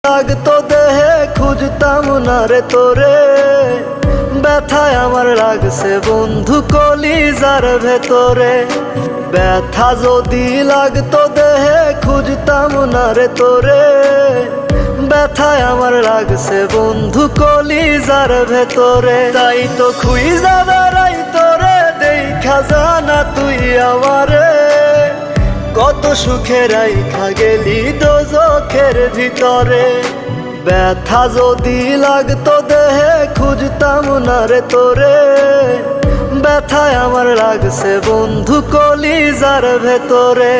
লাগতো দেহে খুঁজতাম না রে তোরে, ব্যথায় আমার লাগছে বন্ধু কলিজার ভেতরে। ব্যথা যদি লাগতো দেহে খুঁজতাম না রে তোরে, ব্যথায় আমার লাগছে বন্ধু কলিজার ভেতরে। তাই তো খুইজা বেড়াই তোরে, দেখা জানা তুই আমারে, কত সুখে রাইখা গেলি দোজখের ভিতরে। ব্যথা যদি লাগতো দেহে খুঁজতাম না রে তোরে, ব্যথায় আমার লাগছে বন্ধু কলিজার ভেতরে।